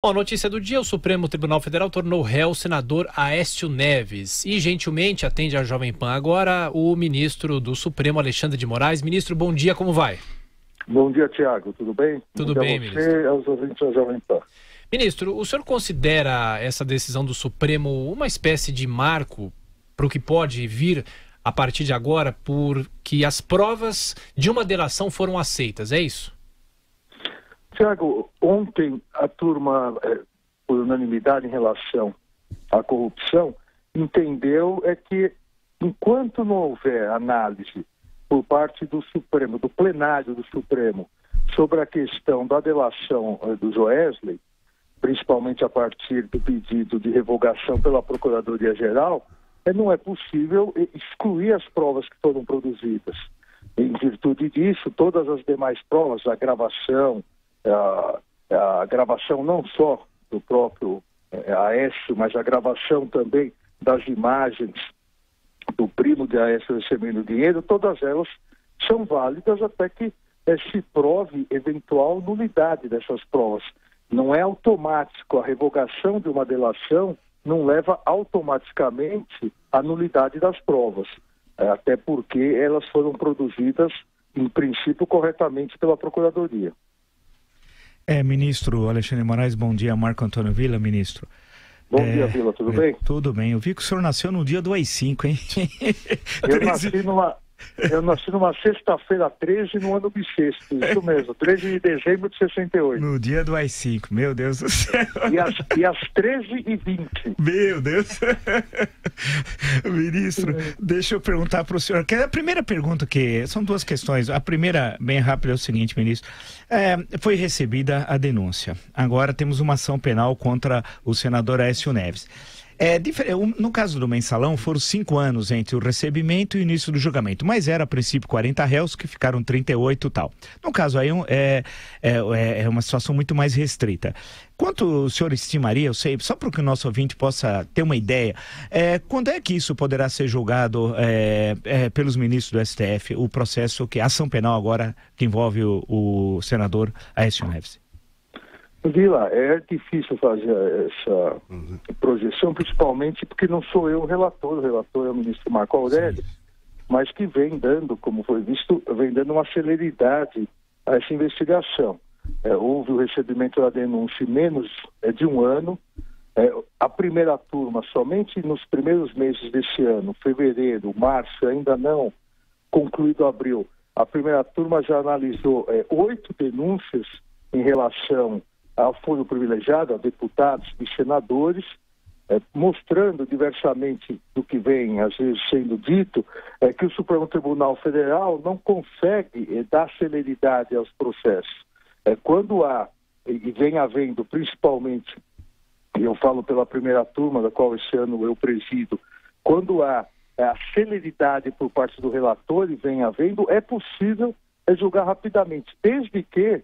Bom, notícia do dia: o Supremo Tribunal Federal tornou réu o senador Aécio Neves. E, gentilmente, atende a Jovem Pan agora o ministro do Supremo, Alexandre de Moraes. Ministro, bom dia, como vai? Bom dia, Tiago. Tudo bem? Tudo bom bem, dia a você ministro. e aos ouvintes da Jovem Pan. Ministro, o senhor considera essa decisão do Supremo uma espécie de marco para o que pode vir a partir de agora, porque as provas de uma delação foram aceitas, é isso? Tiago, ontem a turma, por unanimidade em relação à corrupção, entendeu que enquanto não houver análise por parte do Supremo, do plenário do Supremo, sobre a questão da delação do Joesley, principalmente a partir do pedido de revogação pela Procuradoria-Geral, não é possível excluir as provas que foram produzidas. Em virtude disso, todas as demais provas, a gravação não só do próprio Aécio, mas a gravação também das imagens do primo de Aécio recebendo dinheiro, todas elas são válidas até que se prove eventual nulidade dessas provas. Não é automático, a revogação de uma delação não leva automaticamente à nulidade das provas, até porque elas foram produzidas, em princípio, corretamente pela Procuradoria. Ministro Alexandre de Moraes, bom dia. Marco Antônio Villa, ministro. Bom dia, Villa, tudo bem? Tudo bem. Eu vi que o senhor nasceu no dia do AI-5, hein? Eu nasci numa sexta-feira 13 no ano bissexto, isso mesmo, 13 de dezembro de 68. No dia do AI-5, meu Deus do céu. E às 13h20. Meu Deus. Ministro, deixa eu perguntar para o senhor, que a primeira pergunta, são duas questões. A primeira, bem rápida, é o seguinte, ministro. Foi recebida a denúncia. Agora temos uma ação penal contra o senador Aécio Neves. No caso do mensalão, foram 5 anos entre o recebimento e o início do julgamento, mas era a princípio 40 réus, que ficaram 38 e tal. No caso aí é uma situação muito mais restrita. Quanto o senhor estimaria, eu sei, só para que o nosso ouvinte possa ter uma ideia, quando é que isso poderá ser julgado pelos ministros do STF, o processo, a ação penal agora que envolve o senador Aécio Neves? Vila, é difícil fazer essa projeção, principalmente porque não sou eu o relator é o ministro Marco Aurélio, mas que vem dando, como foi visto, vem dando uma celeridade a essa investigação. Houve o recebimento da denúncia em menos de um ano. A primeira turma, somente nos primeiros meses desse ano, fevereiro, março, ainda não concluído abril, a primeira turma já analisou 8 denúncias em relação ao foro privilegiado, a deputados e senadores, mostrando diversamente do que vem, às vezes, sendo dito, que o Supremo Tribunal Federal não consegue dar celeridade aos processos. Quando há, e vem havendo, principalmente, eu falo pela primeira turma, da qual esse ano eu presido, quando há a celeridade por parte do relator e vem havendo, é possível julgar rapidamente, desde que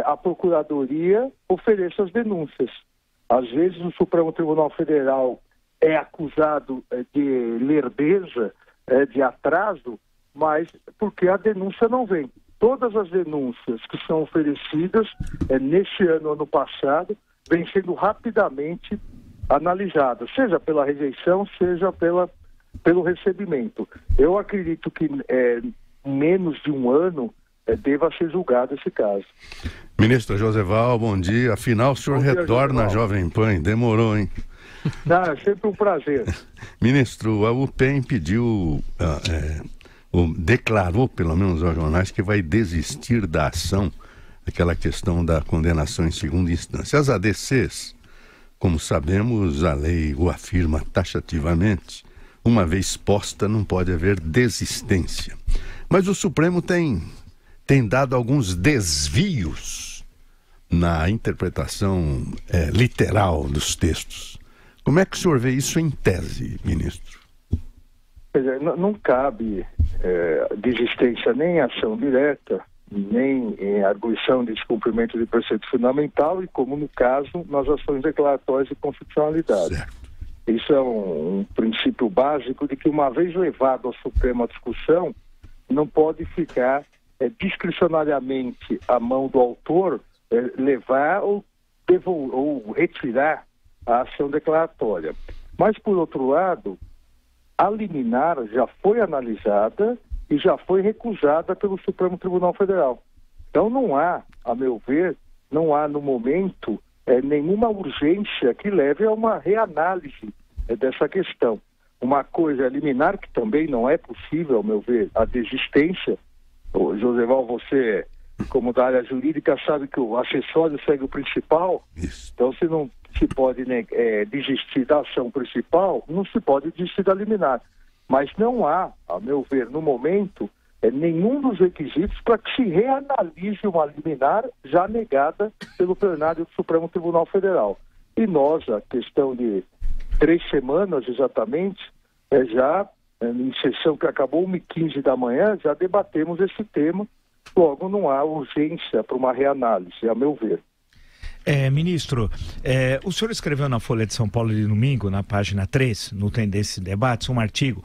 a Procuradoria ofereça as denúncias. Às vezes o Supremo Tribunal Federal é acusado de lerdeza, de atraso, mas porque a denúncia não vem. Todas as denúncias que são oferecidas neste ano passado, vêm sendo rapidamente analisadas, seja pela rejeição, seja pelo recebimento. Eu acredito que menos de um ano deva ser julgado esse caso. Ministro Joseval, bom dia. Afinal, o senhor retorna à Jovem Pan. Demorou, hein? Não, é sempre um prazer. Ministro, a UPEM pediu, declarou, pelo menos aos jornais, que vai desistir da ação, aquela questão da condenação em segunda instância. As ADCs, como sabemos, a lei o afirma taxativamente, uma vez posta não pode haver desistência. Mas o Supremo tem dado alguns desvios na interpretação literal dos textos. Como é que o senhor vê isso em tese, ministro? Não cabe desistência nem em ação direta, nem em arguição de descumprimento de preceito fundamental e, como no caso, nas ações declaratórias de constitucionalidade. Certo. Isso é um princípio básico de que, uma vez levado ao Supremo à discussão, não pode ficar discricionariamente à mão do autor levar ou ou retirar a ação declaratória. Mas, por outro lado, a liminar já foi analisada e já foi recusada pelo Supremo Tribunal Federal. Então não há, a meu ver, não há no momento nenhuma urgência que leve a uma reanálise dessa questão. Uma coisa é liminar, que também não é possível, ao meu ver, a desistência. Joseval, você, como da área jurídica, sabe que o acessório segue o principal. Isso. Então, se não se pode desistir da ação principal, não se pode desistir da liminar. Mas não há, a meu ver, no momento, nenhum dos requisitos para que se reanalise uma liminar já negada pelo plenário do Supremo Tribunal Federal. E nós, a questão de 3 semanas exatamente, já em sessão que acabou 1h15 da manhã, já debatemos esse tema, logo não há urgência para uma reanálise, a meu ver. Ministro, o senhor escreveu na Folha de São Paulo de domingo, na página 3, no Tendência e Debates, um artigo.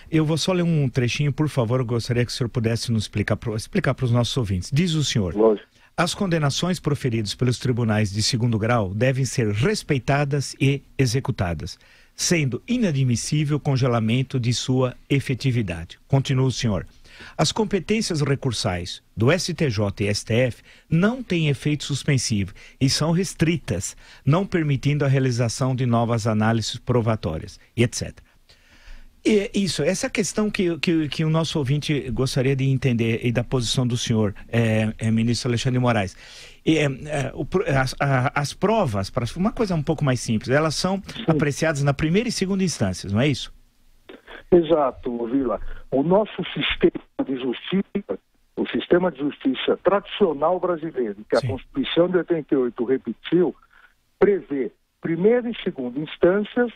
Eu vou só ler um trechinho, por favor, eu gostaria que o senhor pudesse nos explicar para os nossos ouvintes. Diz o senhor: Lógico. As condenações proferidas pelos tribunais de segundo grau devem ser respeitadas e executadas, sendo inadmissível o congelamento de sua efetividade. Continua o senhor. As competências recursais do STJ e STF não têm efeito suspensivo e são restritas, não permitindo a realização de novas análises probatórias, e etc. E essa questão que o nosso ouvinte gostaria de entender e da posição do senhor, ministro Alexandre de Moraes. As provas, para uma coisa um pouco mais simples, elas são apreciadas na primeira e segunda instâncias, não é isso? Exato, Vila. O nosso sistema de justiça, o sistema de justiça tradicional brasileiro, que a Constituição de 88 repetiu, prevê primeira e segunda instâncias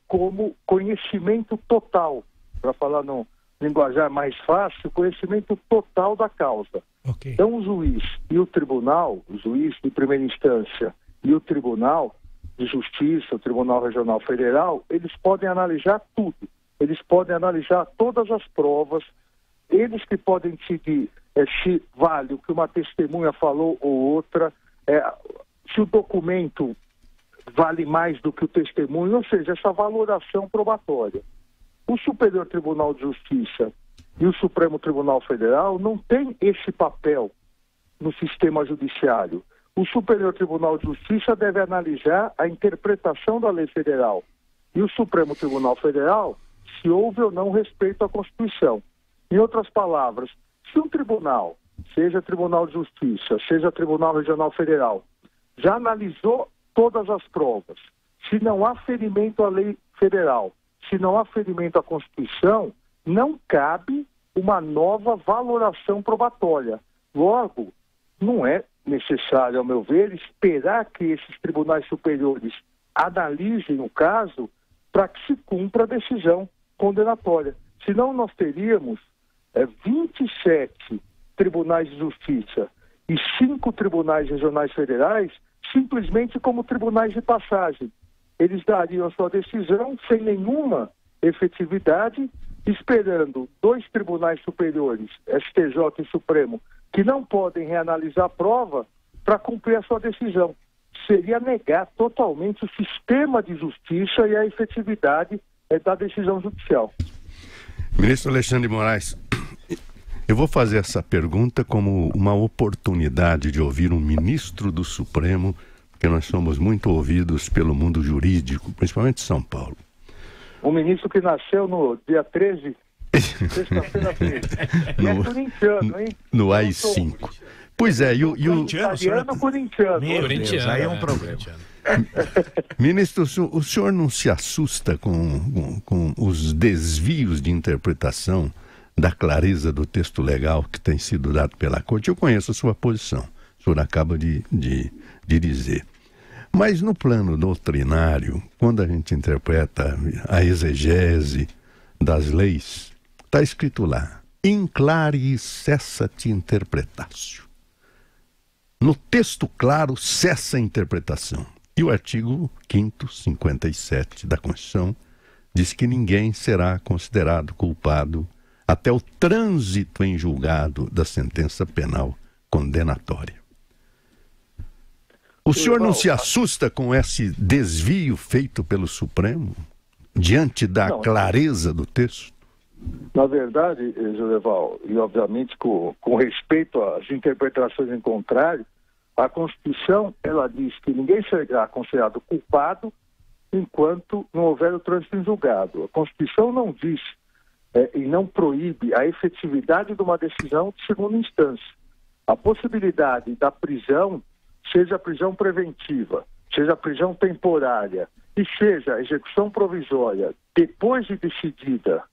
como conhecimento total, para falar no linguajar mais fácil, conhecimento total da causa. Okay. Então o juiz e o tribunal, o juiz de primeira instância e o tribunal de justiça, o Tribunal Regional Federal, eles podem analisar tudo. Eles podem analisar todas as provas, eles que podem decidir se vale o que uma testemunha falou ou outra, se o documento vale mais do que o testemunho, ou seja, essa valoração probatória. O Superior Tribunal de Justiça e o Supremo Tribunal Federal não têm esse papel no sistema judiciário. O Superior Tribunal de Justiça deve analisar a interpretação da lei federal. E o Supremo Tribunal Federal, se houve ou não respeito à Constituição. Em outras palavras, se um tribunal, seja Tribunal de Justiça, seja Tribunal Regional Federal, já analisou todas as provas, se não há ferimento à lei federal, se não há ferimento à Constituição, não cabe uma nova valoração probatória. Logo, não é necessário, ao meu ver, esperar que esses tribunais superiores analisem o caso para que se cumpra a decisão condenatória. Senão nós teríamos 27 tribunais de justiça e 5 tribunais regionais federais simplesmente como tribunais de passagem. Eles dariam a sua decisão sem nenhuma efetividade, esperando 2 tribunais superiores, STJ e Supremo, que não podem reanalisar a prova para cumprir a sua decisão. Seria negar totalmente o sistema de justiça e a efetividade da decisão judicial. Ministro Alexandre de Moraes, eu vou fazer essa pergunta como uma oportunidade de ouvir um ministro do Supremo, porque nós somos muito ouvidos pelo mundo jurídico, principalmente São Paulo. Um ministro que nasceu no dia 13, sexta-feira 13. É corintiano, hein? No AI-5. Pois é, e o... Corintiano. Meu Deus, aí é um problema. Ministro, o senhor não se assusta com os desvios de interpretação da clareza do texto legal que tem sido dado pela Corte? Eu conheço a sua posição, o senhor acaba de dizer. Mas no plano doutrinário, quando a gente interpreta a exegese das leis, está escrito lá, in claris cessat interpretatio. No texto claro, cessa a interpretação. E o artigo 5º, 57 da Constituição, diz que ninguém será considerado culpado até o trânsito em julgado da sentença penal condenatória. O senhor não se assusta com esse desvio feito pelo Supremo, diante da clareza do texto? Na verdade, Joseval, e obviamente com respeito às interpretações em contrário, a Constituição, ela diz que ninguém será considerado culpado enquanto não houver o trânsito em julgado. A Constituição não diz e não proíbe a efetividade de uma decisão de segunda instância. A possibilidade da prisão, seja a prisão preventiva, seja a prisão temporária e seja a execução provisória, depois de decidida,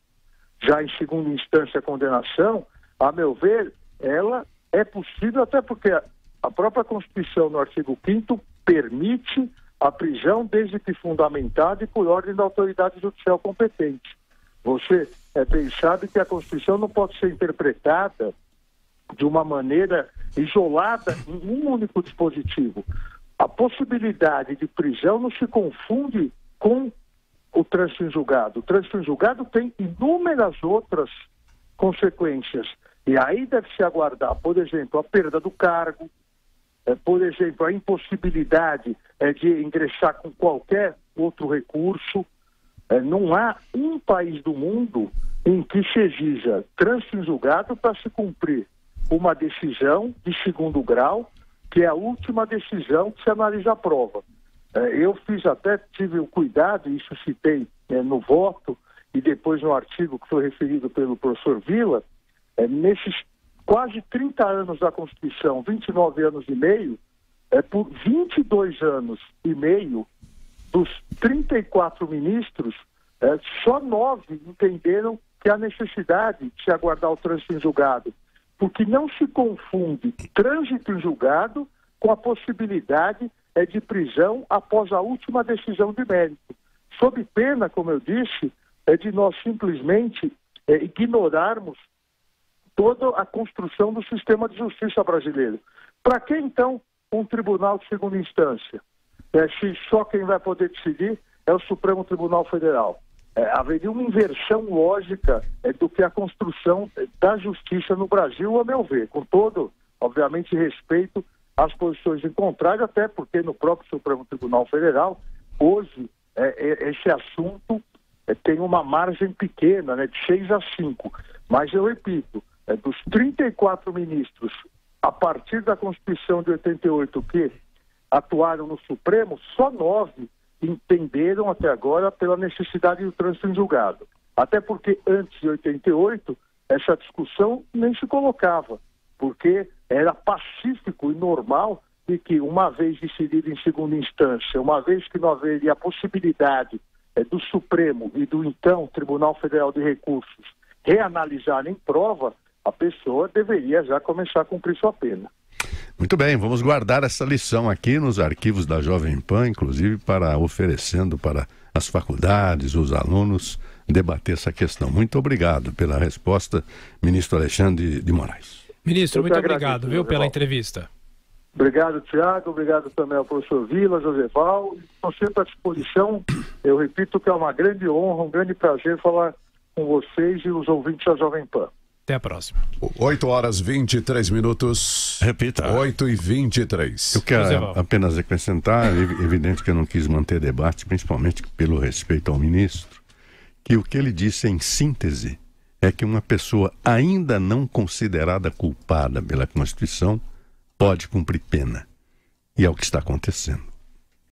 já em segunda instância a condenação, a meu ver, ela é possível até porque a própria Constituição, no artigo 5º, permite a prisão desde que fundamentada e por ordem da autoridade judicial competente. Você bem sabe que a Constituição não pode ser interpretada de uma maneira isolada em um único dispositivo. A possibilidade de prisão não se confunde com o trânsito em julgado. O trânsito em julgado tem inúmeras outras consequências. E aí deve-se aguardar, por exemplo, a perda do cargo, por exemplo, a impossibilidade de ingressar com qualquer outro recurso. Não há um país do mundo em que se exija trânsito em julgado para se cumprir uma decisão de segundo grau, que é a última decisão que se analisa a prova. Eu tive o cuidado, isso citei no voto e depois no artigo que foi referido pelo professor Villa, nesses quase 30 anos da Constituição, 29 anos e meio, por 22 anos e meio, dos 34 ministros, só 9 entenderam que há necessidade de se aguardar o trânsito em julgado, porque não se confunde trânsito em julgado com a possibilidade de prisão após a última decisão de mérito. Sob pena, como eu disse, de nós simplesmente ignorarmos toda a construção do sistema de justiça brasileiro. Para que, então, um tribunal de segunda instância? Se só quem vai poder decidir é o Supremo Tribunal Federal. Haveria uma inversão lógica do que a construção da justiça no Brasil, a meu ver, com todo, obviamente, respeito às posições em contrário, até porque no próprio Supremo Tribunal Federal, hoje, esse assunto tem uma margem pequena, de 6-5. Mas eu repito, dos 34 ministros, a partir da Constituição de 88, que atuaram no Supremo, só 9 entenderam até agora pela necessidade do trânsito em julgado. Até porque antes de 88, essa discussão nem se colocava, porque era pacífico e normal de que, uma vez decidido em segunda instância, uma vez que não haveria a possibilidade do Supremo e do então Tribunal Federal de Recursos reanalisarem prova, a pessoa deveria já começar a cumprir sua pena. Muito bem, vamos guardar essa lição aqui nos arquivos da Jovem Pan, inclusive oferecendo para as faculdades, os alunos, debater essa questão. Muito obrigado pela resposta, ministro Alexandre de Moraes. Ministro, muito obrigado, pela entrevista. Obrigado, Tiago. Obrigado também ao professor Villa, Joseval. Estou sempre à disposição. Eu repito que é uma grande honra, um grande prazer falar com vocês e os ouvintes da Jovem Pan. Até a próxima. 8h23. Repita. 8h23. Eu quero apenas acrescentar, evidente que eu não quis manter debate, principalmente pelo respeito ao ministro, que o que ele disse em síntese é que uma pessoa ainda não considerada culpada pela Constituição pode cumprir pena. E é o que está acontecendo.